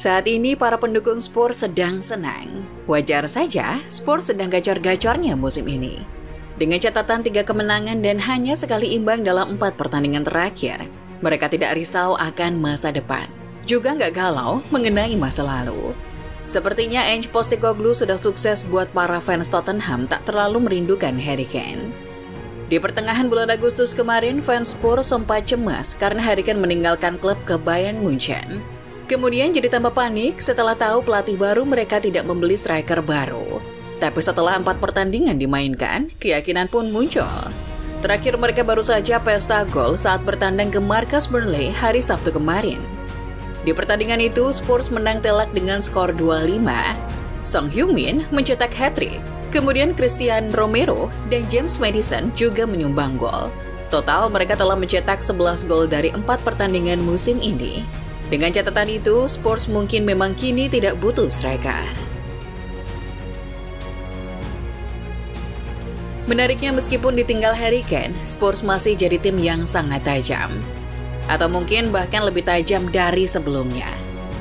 Saat ini para pendukung Spurs sedang senang. Wajar saja, Spurs sedang gacor-gacornya musim ini. Dengan catatan 3 kemenangan dan hanya sekali imbang dalam 4 pertandingan terakhir, mereka tidak risau akan masa depan. Juga nggak galau mengenai masa lalu. Sepertinya Ange Postecoglou sudah sukses buat para fans Tottenham tak terlalu merindukan Harry Kane. Di pertengahan bulan Agustus kemarin, fans Spurs sempat cemas karena Harry Kane meninggalkan klub ke Bayern Munchen. Kemudian jadi tambah panik setelah tahu pelatih baru mereka tidak membeli striker baru. Tapi setelah 4 pertandingan dimainkan, keyakinan pun muncul. Terakhir mereka baru saja pesta gol saat bertandang ke markas Burnley hari Sabtu kemarin. Di pertandingan itu, Spurs menang telak dengan skor 2-5. Son Heung-min mencetak hat-trick. Kemudian Christian Romero dan James Maddison juga menyumbang gol. Total mereka telah mencetak 11 gol dari 4 pertandingan musim ini. Dengan catatan itu, Spurs mungkin memang kini tidak butuh striker. Menariknya meskipun ditinggal Harry Kane, Spurs masih jadi tim yang sangat tajam. Atau mungkin bahkan lebih tajam dari sebelumnya.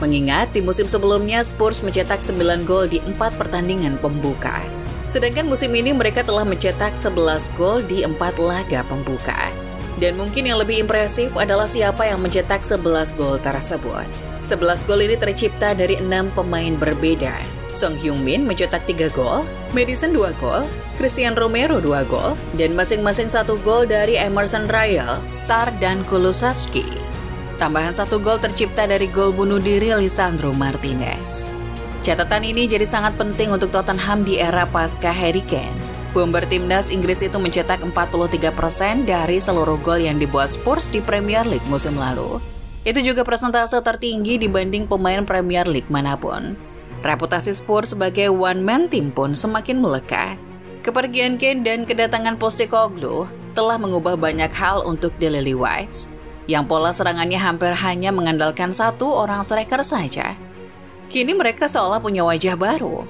Mengingat di musim sebelumnya Spurs mencetak 9 gol di 4 pertandingan pembuka. Sedangkan musim ini mereka telah mencetak 11 gol di 4 laga pembuka. Dan mungkin yang lebih impresif adalah siapa yang mencetak 11 gol tersebut. 11 gol ini tercipta dari 6 pemain berbeda. Son Heung-min mencetak 3 gol, Maddison 2 gol, Christian Romero 2 gol, dan masing-masing 1 gol dari Emerson Royal, Sarr, dan Kulusevski. Tambahan 1 gol tercipta dari gol bunuh diri Lisandro Martinez. Catatan ini jadi sangat penting untuk Tottenham di era pasca Harry Kane. Bomber timnas Inggris itu mencetak 43% dari seluruh gol yang dibuat Spurs di Premier League musim lalu. Itu juga persentase tertinggi dibanding pemain Premier League manapun. Reputasi Spurs sebagai one-man team pun semakin melekat. Kepergian Kane dan kedatangan Postecoglou telah mengubah banyak hal untuk The Lily-Whites, yang pola serangannya hampir hanya mengandalkan 1 orang striker saja. Kini mereka seolah punya wajah baru.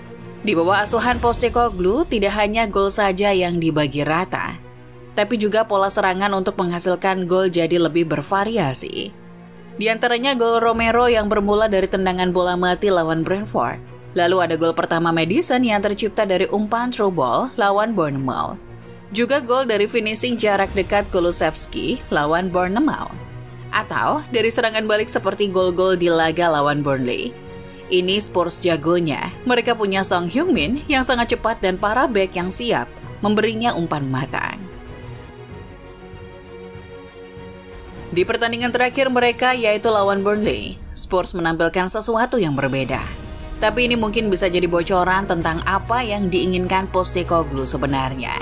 Di bawah asuhan Postecoglou tidak hanya gol saja yang dibagi rata, tapi juga pola serangan untuk menghasilkan gol jadi lebih bervariasi. Di antaranya gol Romero yang bermula dari tendangan bola mati lawan Brentford. Lalu ada gol pertama Maddison yang tercipta dari umpan through ball lawan Bournemouth. Juga gol dari finishing jarak dekat Kulusevski lawan Bournemouth. Atau dari serangan balik seperti gol-gol di laga lawan Burnley. Ini Spurs jagonya. Mereka punya Son Heung-min yang sangat cepat dan para bek yang siap memberinya umpan matang. Di pertandingan terakhir mereka yaitu lawan Burnley, Spurs menampilkan sesuatu yang berbeda. Tapi ini mungkin bisa jadi bocoran tentang apa yang diinginkan Postecoglou sebenarnya.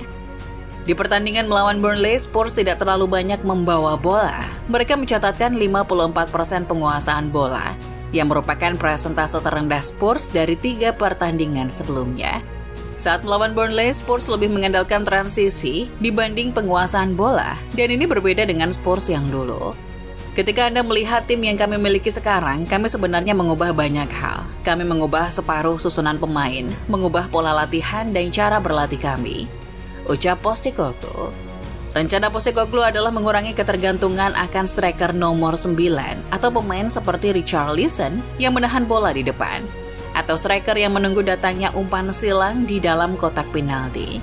Di pertandingan melawan Burnley, Spurs tidak terlalu banyak membawa bola. Mereka mencatatkan 54% penguasaan bola, yang merupakan persentase terendah Spurs dari 3 pertandingan sebelumnya. Saat melawan Burnley, Spurs lebih mengandalkan transisi dibanding penguasaan bola, dan ini berbeda dengan Spurs yang dulu. Ketika Anda melihat tim yang kami miliki sekarang, kami sebenarnya mengubah banyak hal. Kami mengubah separuh susunan pemain, mengubah pola latihan dan cara berlatih kami, ucap Postecoglou. Rencana Postecoglou adalah mengurangi ketergantungan akan striker nomor 9 atau pemain seperti Richarlison yang menahan bola di depan, atau striker yang menunggu datangnya umpan silang di dalam kotak penalti.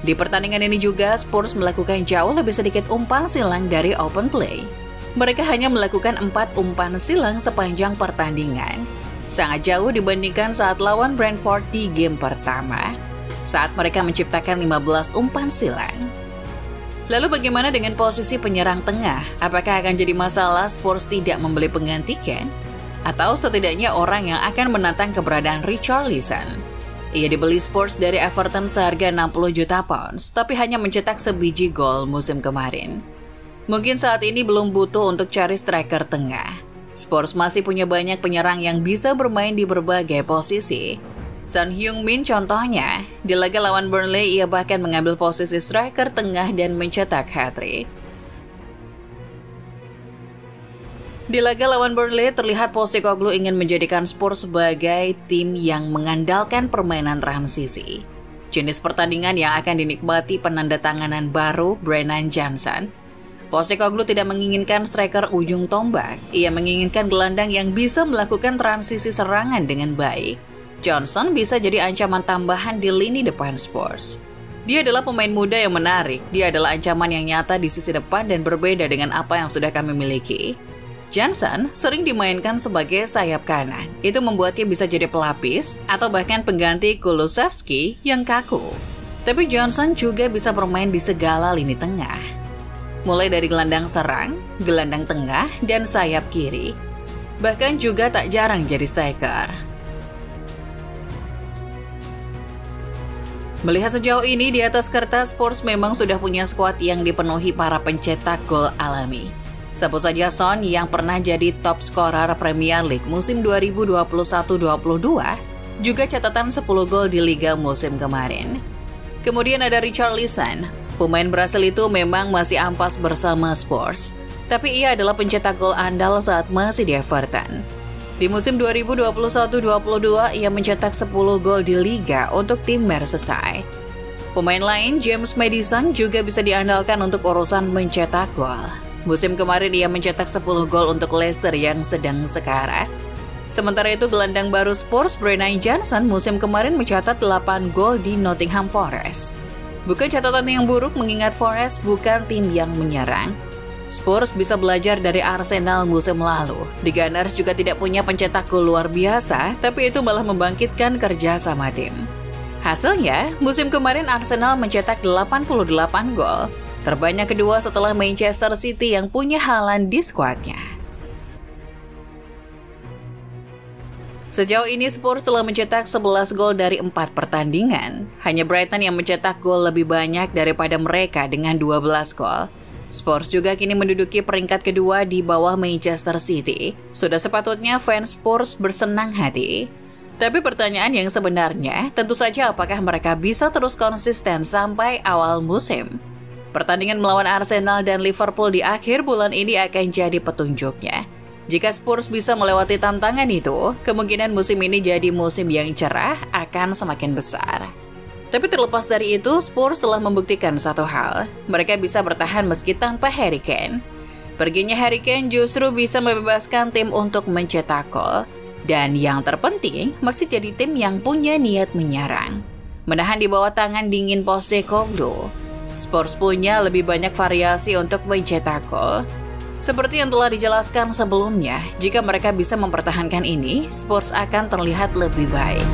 Di pertandingan ini juga Spurs melakukan jauh lebih sedikit umpan silang dari open play. Mereka hanya melakukan 4 umpan silang sepanjang pertandingan, sangat jauh dibandingkan saat lawan Brentford di game pertama, saat mereka menciptakan 15 umpan silang. Lalu bagaimana dengan posisi penyerang tengah? Apakah akan jadi masalah Spurs tidak membeli pengganti Kane? Atau setidaknya orang yang akan menantang keberadaan Richarlison? Ia dibeli Spurs dari Everton seharga 60 juta pounds, tapi hanya mencetak sebiji gol musim kemarin. Mungkin saat ini belum butuh untuk cari striker tengah. Spurs masih punya banyak penyerang yang bisa bermain di berbagai posisi. Son Heung-min contohnya, di laga lawan Burnley ia bahkan mengambil posisi striker tengah dan mencetak hat-trick. Di laga lawan Burnley terlihat Postecoglou ingin menjadikan Spurs sebagai tim yang mengandalkan permainan transisi. Jenis pertandingan yang akan dinikmati penandatanganan baru Brennan Johnson. Postecoglou tidak menginginkan striker ujung tombak, ia menginginkan gelandang yang bisa melakukan transisi serangan dengan baik. Johnson bisa jadi ancaman tambahan di lini depan Spurs. Dia adalah pemain muda yang menarik, dia adalah ancaman yang nyata di sisi depan dan berbeda dengan apa yang sudah kami miliki. Johnson sering dimainkan sebagai sayap kanan, itu membuatnya bisa jadi pelapis atau bahkan pengganti Kulusevski yang kaku. Tapi Johnson juga bisa bermain di segala lini tengah. Mulai dari gelandang serang, gelandang tengah, dan sayap kiri. Bahkan juga tak jarang jadi striker. Melihat sejauh ini di atas kertas, Spurs memang sudah punya skuad yang dipenuhi para pencetak gol alami. Sebut saja Son yang pernah jadi top scorer Premier League musim 2021-22, juga catatan 10 gol di Liga musim kemarin. Kemudian ada Richarlison. Pemain Brasil itu memang masih ampas bersama Spurs, tapi ia adalah pencetak gol andal saat masih di Everton. Di musim 2021-22, ia mencetak 10 gol di Liga untuk tim Merseyside. Pemain lain, James Maddison, juga bisa diandalkan untuk urusan mencetak gol. Musim kemarin ia mencetak 10 gol untuk Leicester yang sedang sekarat. Sementara itu, gelandang baru Spurs, Brennan Johnson, musim kemarin mencatat 8 gol di Nottingham Forest. Bukan catatan yang buruk mengingat Forest bukan tim yang menyerang. Spurs bisa belajar dari Arsenal musim lalu. The Gunners juga tidak punya pencetak gol luar biasa, tapi itu malah membangkitkan kerja sama tim. Hasilnya, musim kemarin Arsenal mencetak 88 gol, terbanyak kedua setelah Manchester City yang punya Haaland di skuadnya. Sejauh ini Spurs telah mencetak 11 gol dari 4 pertandingan. Hanya Brighton yang mencetak gol lebih banyak daripada mereka dengan 12 gol. Spurs juga kini menduduki peringkat kedua di bawah Manchester City. Sudah sepatutnya fans Spurs bersenang hati. Tapi pertanyaan yang sebenarnya, tentu saja apakah mereka bisa terus konsisten sampai awal musim? Pertandingan melawan Arsenal dan Liverpool di akhir bulan ini akan jadi petunjuknya. Jika Spurs bisa melewati tantangan itu, kemungkinan musim ini jadi musim yang cerah akan semakin besar. Tapi terlepas dari itu, Spurs telah membuktikan satu hal, mereka bisa bertahan meski tanpa Harry Kane. Perginya Harry Kane justru bisa membebaskan tim untuk mencetak gol, dan yang terpenting masih jadi tim yang punya niat menyerang. Menahan di bawah tangan dingin Postecoglou, Spurs punya lebih banyak variasi untuk mencetak gol. Seperti yang telah dijelaskan sebelumnya, jika mereka bisa mempertahankan ini, Spurs akan terlihat lebih baik.